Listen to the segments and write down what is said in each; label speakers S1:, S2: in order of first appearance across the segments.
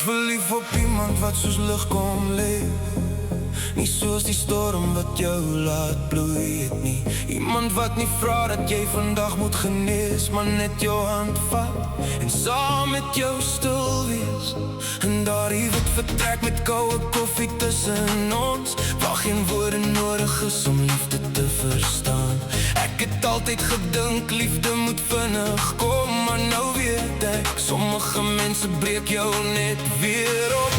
S1: verlief op iemand wat soos lig kom leef. Nie soos die storm wat jou laat bloei het nie. Iemand wat nie vra dat jy vandag moet genees, maar net jou hand vat en saam met jou stil wees. En daardie wit vertrek met koue koffie tussen ons, waar geen woorde nodig is om liefde te verstaan. Ek het altyd gedink liefde moet vinnig kom, maar nou weet ek, sommige mense breek jou net weer op.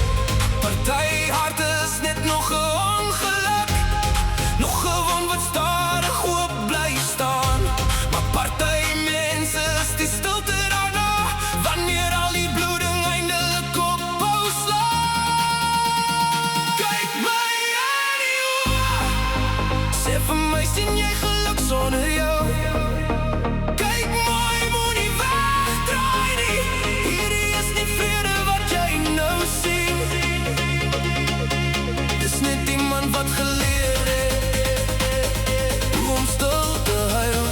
S1: Party harte is net nog 'n ongeluk, nog gewoon wat stadig oop bly staan. Maar party mense is die stilte daarna, wanneer al die bloeding eindelik ophou slaan. Kyk my in die oë, sê vir my, sien jy geluk sonder jou? Kyk mooi, moenie wegdraai nie, hierdie is nie vrede wat jy nou sien. Net iemand wat geleer het hoe om stil te huil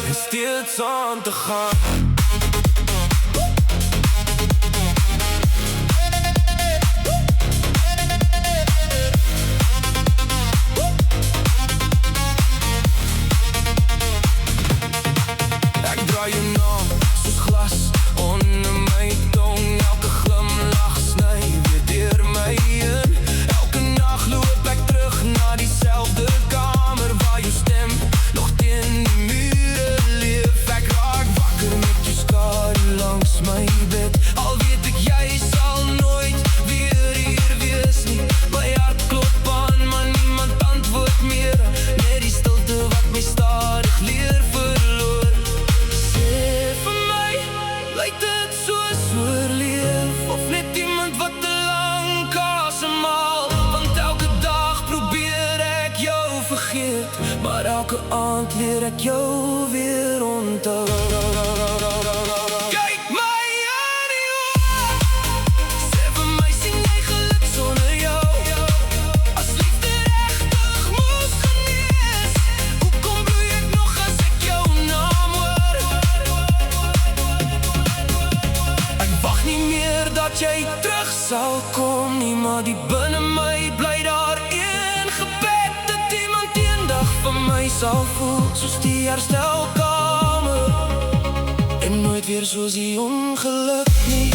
S1: en steeds aan te gaan. Ek draai jou naam soos glas onder my tong, elke glimlach sny weer deur my in. Diezelfde kamer waar jou stem nog teen die mure leef. Ek raak wakker met jou skade langs my bed, al weet ek jy sal nooit weer hier wees nie. My hart klop aan, maar niemand antwoord meer, net die stilte wat my stadig leer verloor. Sê vir my, lyk dit soos oorleef, of net iemand wat te lang asemhaal? Want elke dag probeer ek jou vergeet, maar elke aand leer ek jou weer onthou. Kyk my in die oë, sê vir my, sien jy geluk sonder jou? As liefde regtig moes genees, hoekom bloei ek nog as ek jou naam hoor? Ek wag nie meer dat jy terug sal kom nie, maar die binne my bly daar een gebed, dat iemand eendag van my sal voel soos die herstelkamer, en nooit weer soos die ongeluk nie.